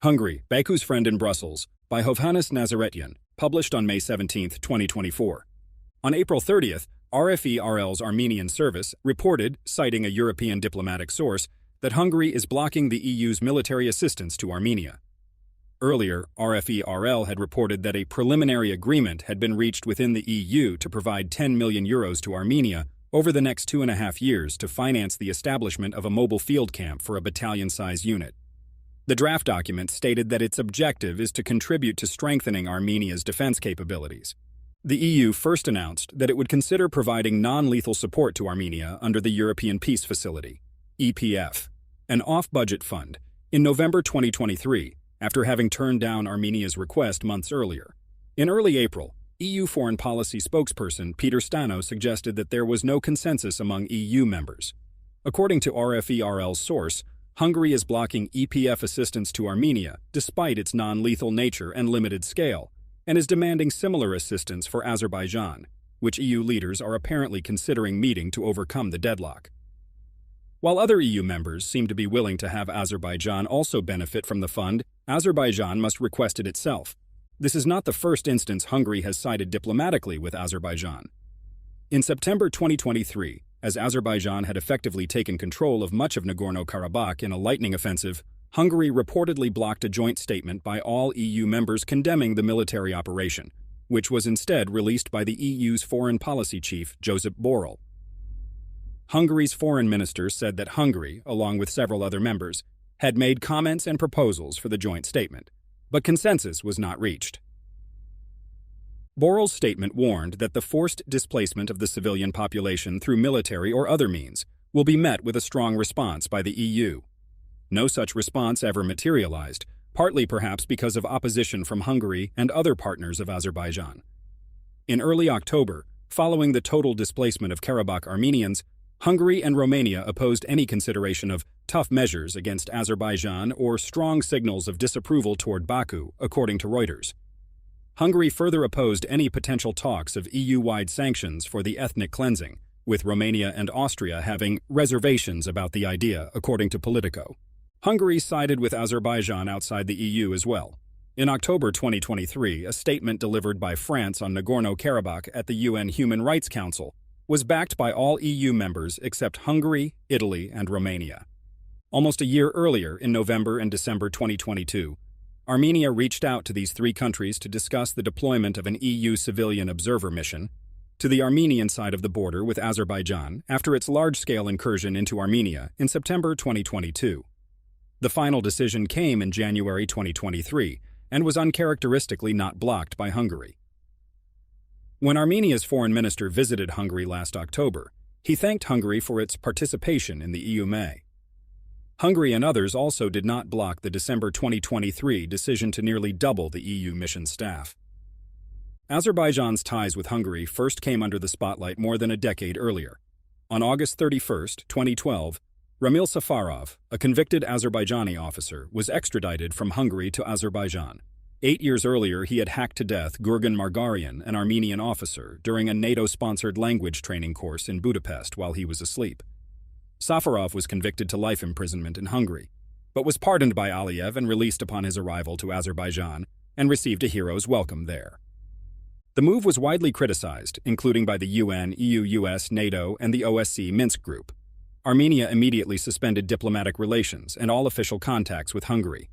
Hungary, Baku's Friend in Brussels, by Hovhannes Nazaretian, published on May 17, 2024. On April 30th, RFE-RL's Armenian service reported, citing a European diplomatic source, that Hungary is blocking the EU's military assistance to Armenia. Earlier, RFE-RL had reported that a preliminary agreement had been reached within the EU to provide €10 million to Armenia over the next 2.5 years to finance the establishment of a mobile field camp for a battalion-size unit. The draft document stated that its objective is to contribute to strengthening Armenia's defense capabilities. The EU first announced that it would consider providing non-lethal support to Armenia under the European Peace Facility, EPF, an off-budget fund, in November 2023, after having turned down Armenia's request months earlier. In early April, EU foreign policy spokesperson Peter Stano suggested that there was no consensus among EU members. According to RFE-RL's source, Hungary is blocking EPF assistance to Armenia despite its non-lethal nature and limited scale, and is demanding similar assistance for Azerbaijan, which EU leaders are apparently considering meeting to overcome the deadlock. While other EU members seem to be willing to have Azerbaijan also benefit from the fund, Azerbaijan must request it itself. This is not the first instance Hungary has sided diplomatically with Azerbaijan. In September 2023, as Azerbaijan had effectively taken control of much of Nagorno-Karabakh in a lightning offensive, Hungary reportedly blocked a joint statement by all EU members condemning the military operation, which was instead released by the EU's foreign policy chief, Josep Borrell. Hungary's foreign minister said that Hungary, along with several other members, had made comments and proposals for the joint statement, but consensus was not reached. Borrell's statement warned that the forced displacement of the civilian population through military or other means will be met with a strong response by the EU. No such response ever materialized, partly perhaps because of opposition from Hungary and other partners of Azerbaijan. In early October, following the total displacement of Karabakh Armenians, Hungary and Romania opposed any consideration of tough measures against Azerbaijan or strong signals of disapproval toward Baku, according to Reuters. Hungary further opposed any potential talks of EU-wide sanctions for the ethnic cleansing, with Romania and Austria having reservations about the idea, according to Politico. Hungary sided with Azerbaijan outside the EU as well. In October 2023, a statement delivered by France on Nagorno-Karabakh at the UN Human Rights Council was backed by all EU members except Hungary, Italy, and Romania. Almost a year earlier, in November and December 2022, Armenia reached out to these three countries to discuss the deployment of an EU civilian observer mission to the Armenian side of the border with Azerbaijan after its large-scale incursion into Armenia in September 2022. The final decision came in January 2023 and was uncharacteristically not blocked by Hungary. When Armenia's foreign minister visited Hungary last October, he thanked Hungary for its participation in the EUMA. Hungary and others also did not block the December 2023 decision to nearly double the EU mission staff. Azerbaijan's ties with Hungary first came under the spotlight more than a decade earlier. On August 31, 2012, Ramil Safarov, a convicted Azerbaijani officer, was extradited from Hungary to Azerbaijan. 8 years earlier, he had hacked to death Gurgen Margarian, an Armenian officer, during a NATO-sponsored language training course in Budapest while he was asleep. Safarov was convicted to life imprisonment in Hungary, but was pardoned by Aliyev and released upon his arrival to Azerbaijan and received a hero's welcome there. The move was widely criticized, including by the UN, EU-US, NATO, and the OSCE Minsk Group. Armenia immediately suspended diplomatic relations and all official contacts with Hungary.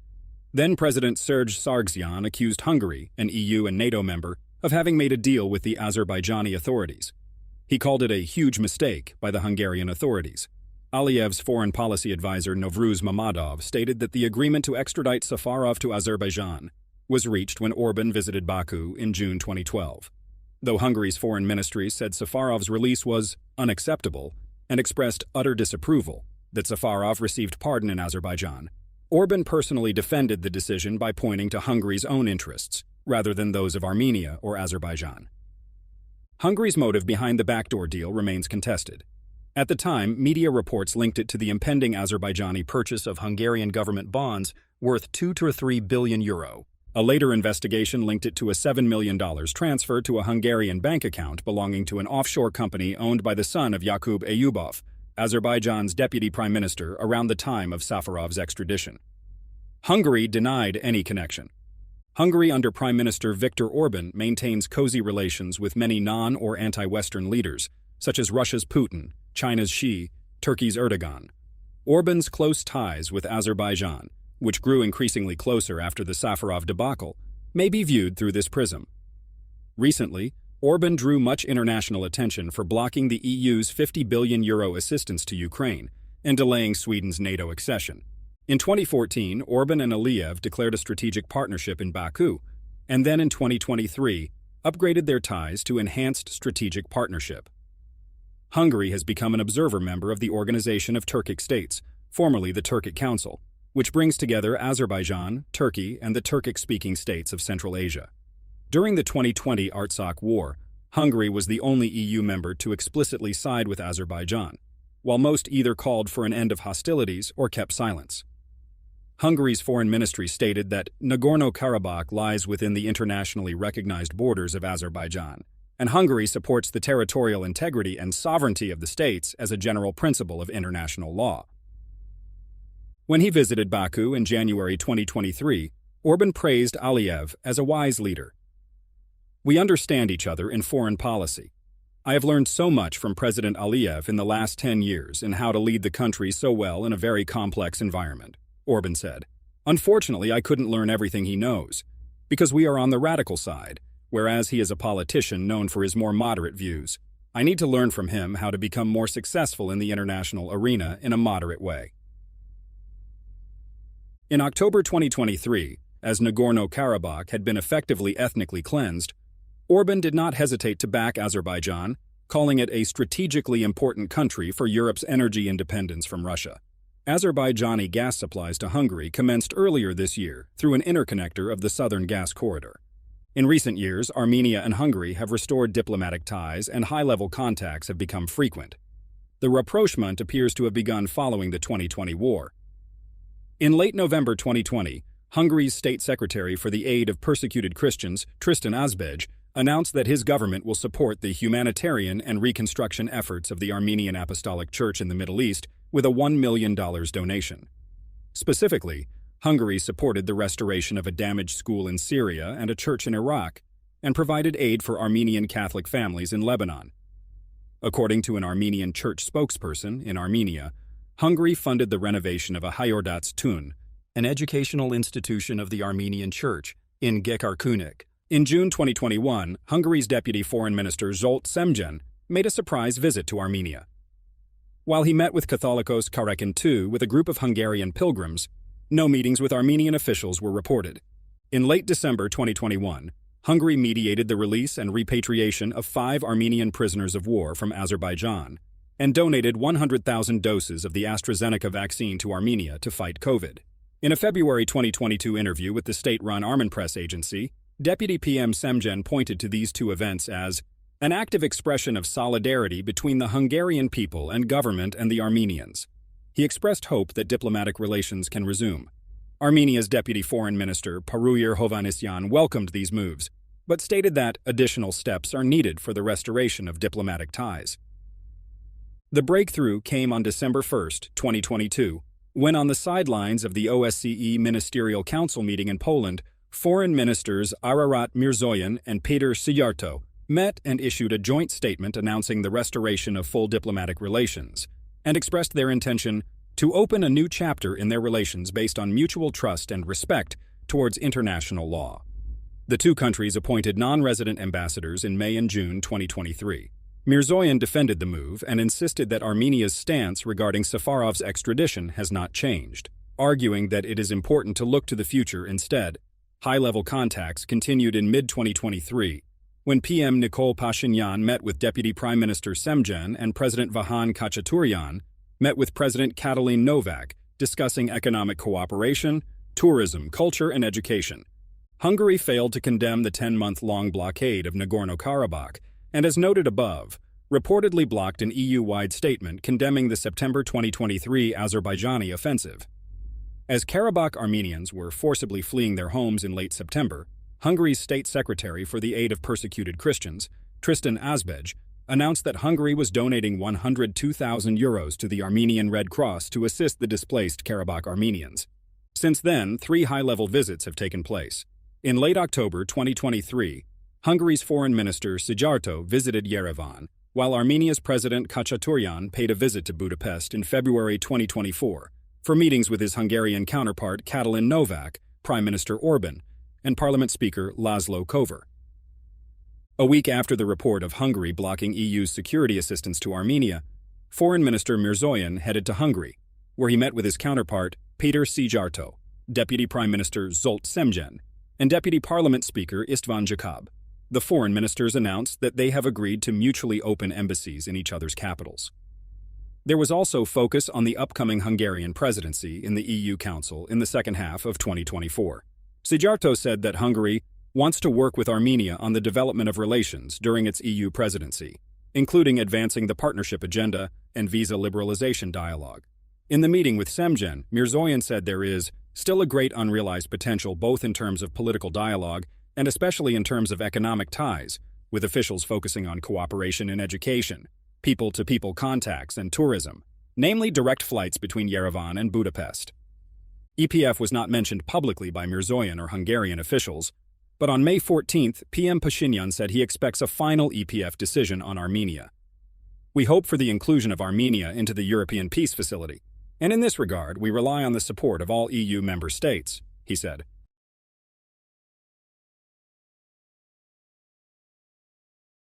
Then President Serge Sargsyan accused Hungary, an EU and NATO member, of having made a deal with the Azerbaijani authorities. He called it a huge mistake by the Hungarian authorities. Aliyev's foreign policy advisor Novruz Mamadov stated that the agreement to extradite Safarov to Azerbaijan was reached when Orban visited Baku in June 2012. Though Hungary's foreign ministry said Safarov's release was unacceptable and expressed utter disapproval that Safarov received pardon in Azerbaijan, Orban personally defended the decision by pointing to Hungary's own interests rather than those of Armenia or Azerbaijan. Hungary's motive behind the backdoor deal remains contested. At the time, media reports linked it to the impending Azerbaijani purchase of Hungarian government bonds worth €2 to €3 billion. A later investigation linked it to a $7 million transfer to a Hungarian bank account belonging to an offshore company owned by the son of Yakub Ayubov, Azerbaijan's deputy prime minister around the time of Safarov's extradition. Hungary denied any connection. Hungary under Prime Minister Viktor Orban maintains cozy relations with many non- or anti-Western leaders, such as Russia's Putin, China's Xi, Turkey's Erdogan. Orban's close ties with Azerbaijan, which grew increasingly closer after the Safarov debacle, may be viewed through this prism. Recently, Orban drew much international attention for blocking the EU's €50 billion assistance to Ukraine and delaying Sweden's NATO accession. In 2014, Orban and Aliyev declared a strategic partnership in Baku, and then in 2023, upgraded their ties to enhanced strategic partnership. Hungary has become an observer member of the Organization of Turkic States, formerly the Turkic Council, which brings together Azerbaijan, Turkey, and the Turkic-speaking states of Central Asia. During the 2020 Artsakh War, Hungary was the only EU member to explicitly side with Azerbaijan, while most either called for an end of hostilities or kept silence. Hungary's foreign ministry stated that Nagorno-Karabakh lies within the internationally recognized borders of Azerbaijan, and Hungary supports the territorial integrity and sovereignty of the states as a general principle of international law. When he visited Baku in January 2023, Orban praised Aliyev as a wise leader. "We understand each other in foreign policy. I have learned so much from President Aliyev in the last 10 years in how to lead the country so well in a very complex environment," Orban said. "Unfortunately, I couldn't learn everything he knows, because we are on the radical side, whereas he is a politician known for his more moderate views. I need to learn from him how to become more successful in the international arena in a moderate way." In October 2023, as Nagorno-Karabakh had been effectively ethnically cleansed, Orban did not hesitate to back Azerbaijan, calling it a strategically important country for Europe's energy independence from Russia. Azerbaijani gas supplies to Hungary commenced earlier this year through an interconnector of the southern gas corridor. In recent years, Armenia and Hungary have restored diplomatic ties and high-level contacts have become frequent. The rapprochement appears to have begun following the 2020 war. In late November 2020, Hungary's State Secretary for the Aid of Persecuted Christians, Tristan Azbej, announced that his government will support the humanitarian and reconstruction efforts of the Armenian Apostolic Church in the Middle East with a $1 million donation. Specifically, Hungary supported the restoration of a damaged school in Syria and a church in Iraq, and provided aid for Armenian Catholic families in Lebanon. According to an Armenian church spokesperson in Armenia, Hungary funded the renovation of a Hayordats Tun, an educational institution of the Armenian Church, in Gekarkunik. In June 2021, Hungary's Deputy Foreign Minister Zsolt Semjen made a surprise visit to Armenia. While he met with Catholicos Karekin II with a group of Hungarian pilgrims, no meetings with Armenian officials were reported. In late December 2021, Hungary mediated the release and repatriation of 5 Armenian prisoners of war from Azerbaijan and donated 100,000 doses of the AstraZeneca vaccine to Armenia to fight COVID. In a February 2022 interview with the state-run Armen press agency, Deputy PM Semjen pointed to these two events as an active expression of solidarity between the Hungarian people and government and the Armenians. He expressed hope that diplomatic relations can resume. Armenia's Deputy Foreign Minister Paruyur Hovhannisyan welcomed these moves, but stated that additional steps are needed for the restoration of diplomatic ties. The breakthrough came on December 1, 2022, when on the sidelines of the OSCE Ministerial Council meeting in Poland, Foreign Ministers Ararat Mirzoyan and Peter Szijjártó met and issued a joint statement announcing the restoration of full diplomatic relations, and expressed their intention to open a new chapter in their relations based on mutual trust and respect towards international law. The two countries appointed non-resident ambassadors in May and June 2023. Mirzoyan defended the move and insisted that Armenia's stance regarding Safarov's extradition has not changed, arguing that it is important to look to the future instead. High-level contacts continued in mid-2023, when PM Nikol Pashinyan met with Deputy Prime Minister Semjen and President Vahan Khachaturian met with President Catalin Novak, discussing economic cooperation, tourism, culture, and education. Hungary failed to condemn the 10-month-long blockade of Nagorno-Karabakh, and as noted above, reportedly blocked an EU-wide statement condemning the September 2023 Azerbaijani offensive. As Karabakh Armenians were forcibly fleeing their homes in late September, Hungary's State Secretary for the Aid of Persecuted Christians, Tristan Azbej, announced that Hungary was donating €102,000 to the Armenian Red Cross to assist the displaced Karabakh Armenians. Since then, 3 high-level visits have taken place. In late October 2023, Hungary's Foreign Minister Szijjártó visited Yerevan, while Armenia's President Kachaturian paid a visit to Budapest in February 2024 for meetings with his Hungarian counterpart Katalin Novak, Prime Minister Orbán, and Parliament Speaker Laszlo Kövér. A week after the report of Hungary blocking EU's security assistance to Armenia, Foreign Minister Mirzoyan headed to Hungary, where he met with his counterpart Péter Szijjártó, Deputy Prime Minister Zsolt Semjen, and Deputy Parliament Speaker István Jakab. The foreign ministers announced that they have agreed to mutually open embassies in each other's capitals. There was also focus on the upcoming Hungarian presidency in the EU Council in the second half of 2024. Szijjártó said that Hungary wants to work with Armenia on the development of relations during its EU presidency, including advancing the partnership agenda and visa liberalization dialogue. In the meeting with Semjen, Mirzoyan said there is still a great unrealized potential both in terms of political dialogue and especially in terms of economic ties, with officials focusing on cooperation in education, people-to-people contacts, and tourism, namely direct flights between Yerevan and Budapest. EPF was not mentioned publicly by Mirzoyan or Hungarian officials, but on May 14th, PM Pashinyan said he expects a final EPF decision on Armenia. "We hope for the inclusion of Armenia into the European Peace Facility, and in this regard we rely on the support of all EU member states," he said.